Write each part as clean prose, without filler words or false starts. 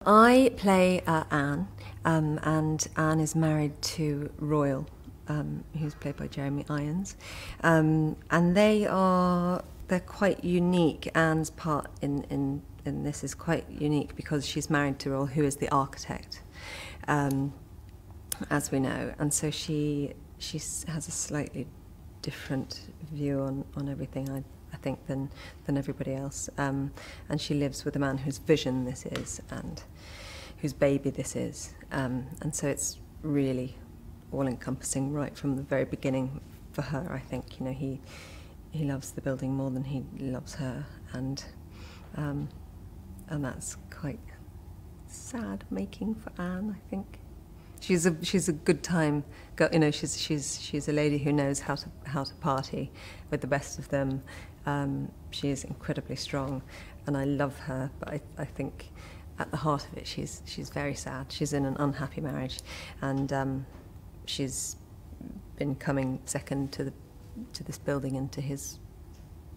I play Anne, and Anne is married to Royal, who's played by Jeremy Irons, and they're quite unique. Anne's part in this is quite unique because she's married to Royal, who is the architect, as we know, and so she has a slightly different view on everything, I think, than everybody else. And she lives with a man whose vision this is and whose baby this is. And so it's really all-encompassing right from the very beginning for her, I think. You know, he loves the building more than he loves her, and that's quite sad making for Anne, I think. She's a good time girl. You know, she's a lady who knows how to party with the best of them. She is incredibly strong, and I love her. But I think at the heart of it, she's very sad. She's in an unhappy marriage, and she's been coming second to this building and to his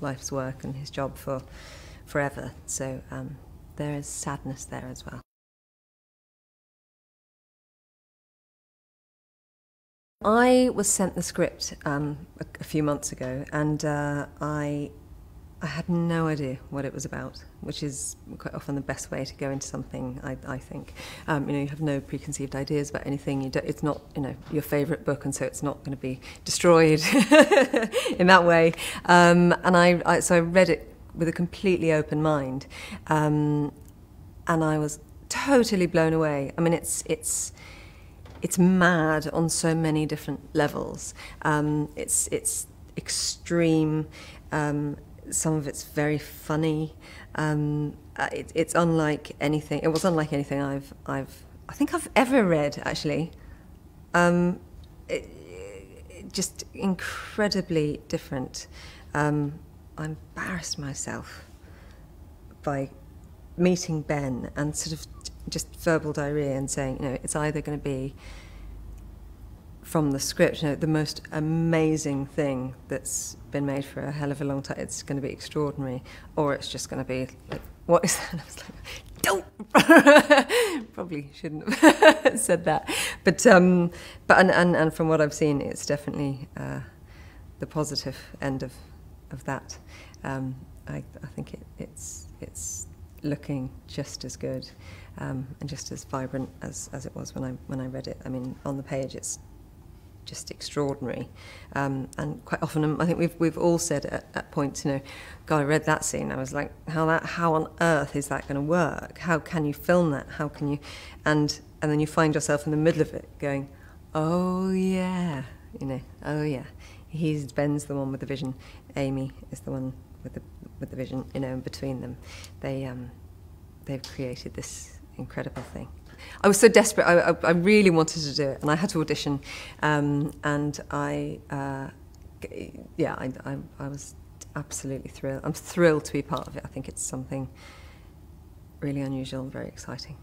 life's work and his job for forever. So there is sadness there as well. I was sent the script a few months ago, and I had no idea what it was about, which is quite often the best way to go into something, I think. You know, you have no preconceived ideas about anything. It's not, you know, your favourite book, and so it's not going to be destroyed in that way. So I read it with a completely open mind, and I was totally blown away. I mean, it's mad on so many different levels. It's extreme. Some of it's very funny. It's unlike anything. It was unlike anything I think I've ever read, actually. Just incredibly different. I embarrassed myself by meeting Ben and sort of just verbal diarrhea and saying, you know, it's either going to be from the script, you know, the most amazing thing that's been made for a hell of a long time. It's going to be extraordinary, or it's just going to be like, what is that? And I was like, don't. Probably shouldn't have said that, but from what I've seen, it's definitely the positive end of that. I think it's looking just as good and just as vibrant as it was when I read it. I mean, on the page, it's just extraordinary, and quite often I think we've all said at points, you know, God, I read that scene, I was like, how on earth is that going to work? How can you film that? How can you? And then you find yourself in the middle of it, going, oh yeah, you know, oh yeah, Ben's the one with the vision, Amy is the one with the vision, you know, and between them, they've created this incredible thing. I was so desperate. I really wanted to do it, and I had to audition. And I was absolutely thrilled. I'm thrilled to be part of it. I think it's something really unusual and very exciting.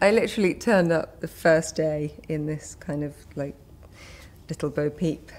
I literally turned up the first day in this kind of like little Bo Peep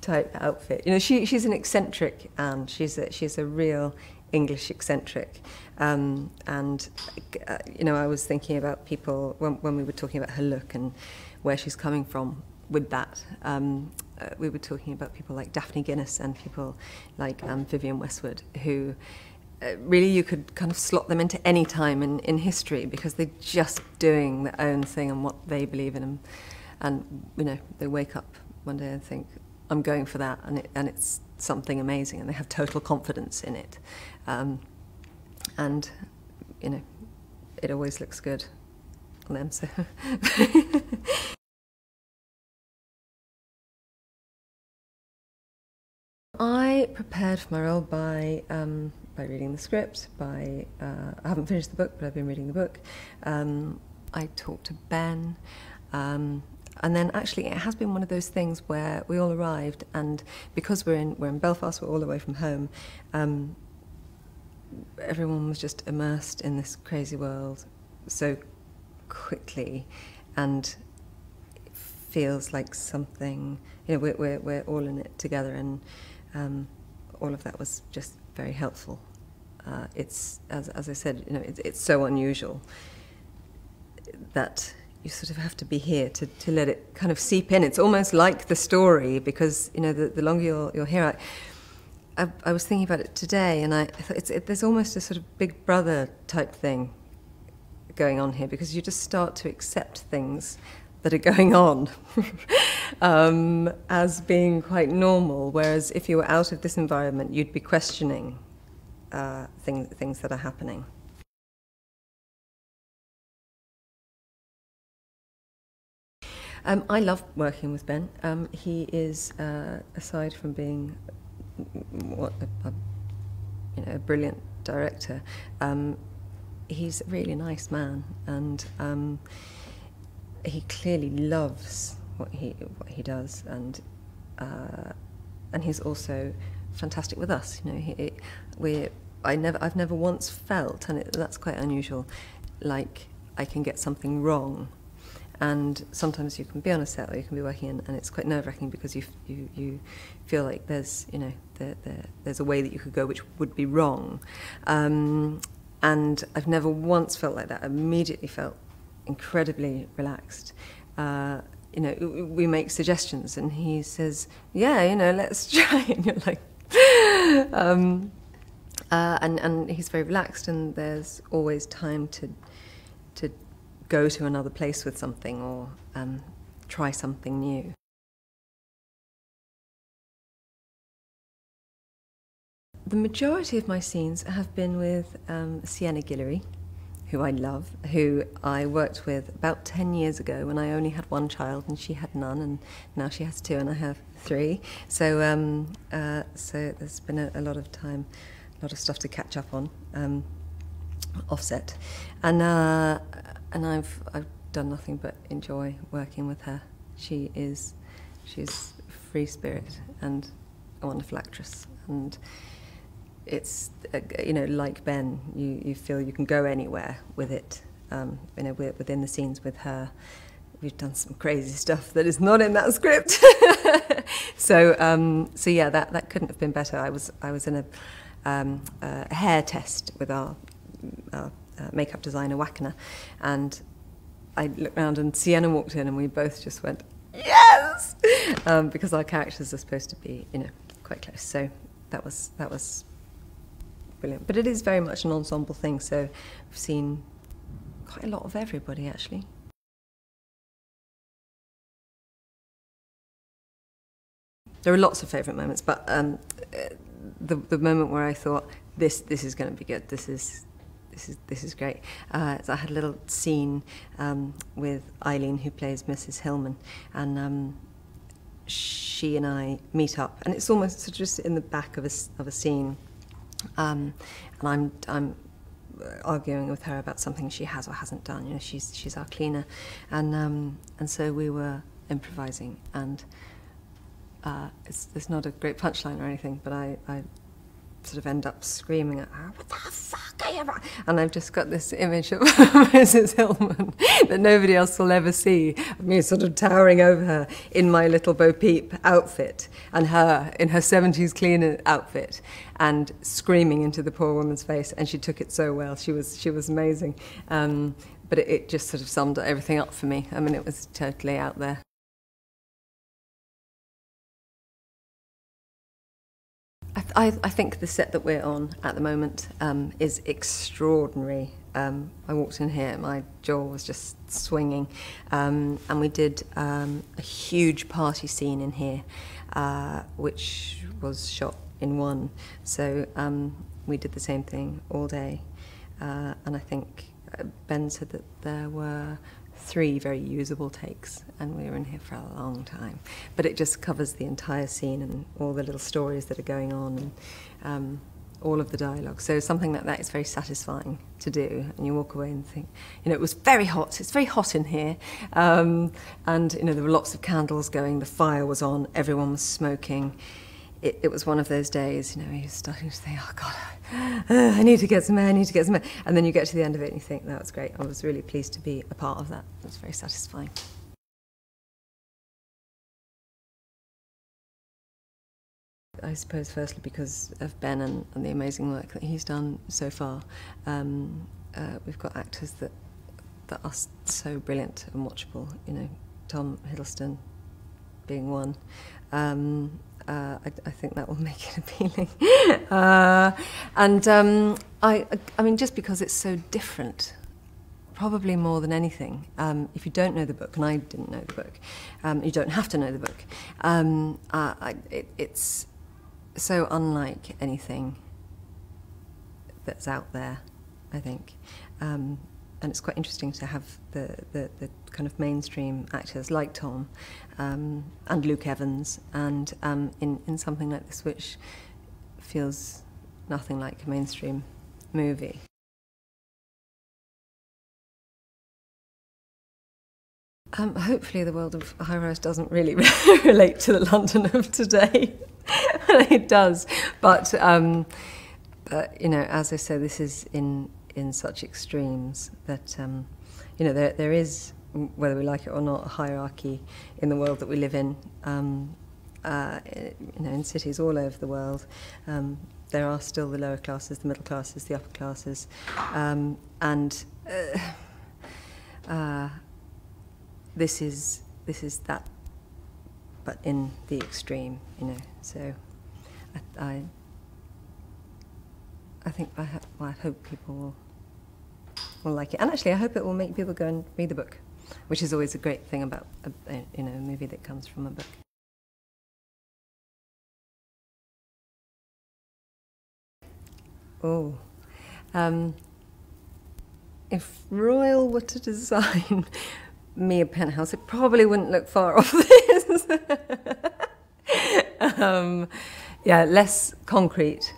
type outfit. You know, she's an eccentric Anne. She's a real English eccentric. You know, I was thinking about people when we were talking about her look and where she's coming from with that. We were talking about people like Daphne Guinness and people like Vivienne Westwood, who really you could kind of slot them into any time in history because they're just doing their own thing and what they believe in. And you know, they wake up one day and think, I'm going for that, and it's something amazing, and they have total confidence in it. And you know, it always looks good on them. So. I prepared for my role by reading the script. I haven't finished the book, but I've been reading the book. I talked to Ben. And then actually it has been one of those things where we all arrived, and because we're in Belfast, we're all away from home, everyone was just immersed in this crazy world so quickly, and it feels like something, you know, we're all in it together, and all of that was just very helpful. It's, as I said, you know, it's so unusual that you sort of have to be here to let it kind of seep in. It's almost like the story, because, you know, the longer you're here, I was thinking about it today, and I thought there's almost a sort of Big Brother type thing going on here, because you just start to accept things that are going on as being quite normal, whereas if you were out of this environment, you'd be questioning things that are happening. I love working with Ben. He is, aside from being a brilliant director, he's a really nice man, and he clearly loves what he does, and he's also fantastic with us. You know, I've never once felt, and that's quite unusual, like I can get something wrong. And sometimes you can be on a set, or you can be working in, and it's quite nerve-wracking, because you feel like there's, you know, there's a way that you could go which would be wrong. And I've never once felt like that. I immediately felt incredibly relaxed. You know, we make suggestions, and he says, "Yeah, you know, let's try." And you're like, and he's very relaxed, and there's always time to go to another place with something, or try something new. The majority of my scenes have been with Sienna Guillory, who I love, who I worked with about 10 years ago when I only had one child and she had none, and now she has 2 and I have 3. So so there's been a lot of time, a lot of stuff to catch up on, offset, and I've done nothing but enjoy working with her. She's a free spirit and a wonderful actress, and it's, you know, like Ben, you feel you can go anywhere with it. You know, within the scenes with her, we've done some crazy stuff that is not in that script. So yeah, that couldn't have been better. I was in a hair test with our makeup designer Wakana, and I looked around and Sienna walked in, and we both just went, yes, because our characters are supposed to be, you know, quite close. So that was brilliant. But it is very much an ensemble thing, so I've seen quite a lot of everybody, actually. There are lots of favourite moments, but the moment where I thought, this is going to be good, this is great. So I had a little scene with Eileen, who plays Mrs. Hillman, and she and I meet up, and it's almost sort of just in the back of a scene, and I'm arguing with her about something she has or hasn't done. You know, she's our cleaner, and so we were improvising, and it's not a great punchline or anything, but I sort of end up screaming at her, "What the fuck are you?" And I've just got this image of Mrs. Hillman that nobody else will ever see, of me sort of towering over her in my little Bo Peep outfit, and her in her 70s cleaner outfit, and screaming into the poor woman's face. And she took it so well. She was amazing. But it just sort of summed everything up for me. I mean, it was totally out there. I think the set that we're on at the moment is extraordinary. I walked in here, my jaw was just swinging, and we did a huge party scene in here, which was shot in one. So we did the same thing all day, and I think Ben said that there were 3 very usable takes, and we were in here for a long time. But it just covers the entire scene and all the little stories that are going on, and all of the dialogue. So something like that is very satisfying to do, and you walk away and think, you know, it was very hot. It's very hot in here, and you know, there were lots of candles going. The fire was on. Everyone was smoking. It was one of those days, you know, you're starting to think, oh God, I need to get some air, I need to get some air. And then you get to the end of it and you think, that was great. I was really pleased to be a part of that. It was very satisfying. I suppose firstly because of Ben and the amazing work that he's done so far. We've got actors that are so brilliant and watchable, you know, Tom Hiddleston being one. I think that will make it appealing. I mean, just because it's so different, probably more than anything. If you don't know the book, and I didn't know the book, you don't have to know the book. It's so unlike anything that's out there, I think. And it's quite interesting to have the kind of mainstream actors like Tom and Luke Evans, and in something like this, which feels nothing like a mainstream movie. Hopefully the world of high rise doesn't really relate to the London of today. It does, but you know, as I say, this is in such extremes that you know, there is, whether we like it or not, a hierarchy in the world that we live in. You know, in cities all over the world, there are still the lower classes, the middle classes, the upper classes, and this is that, but in the extreme, you know. So I think I hope people will like it, and actually I hope it will make people go and read the book, which is always a great thing about you know, a movie that comes from a book. Oh, if Royal were to design me a penthouse, it probably wouldn't look far off this. Yeah, less concrete,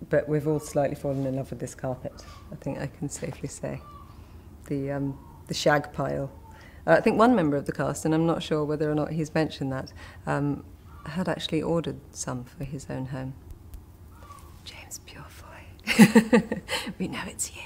but we've all slightly fallen in love with this carpet, I think I can safely say. The shag pile. I think one member of the cast, and I'm not sure whether or not he's mentioned that, had actually ordered some for his own home. James Purefoy, we know it's you.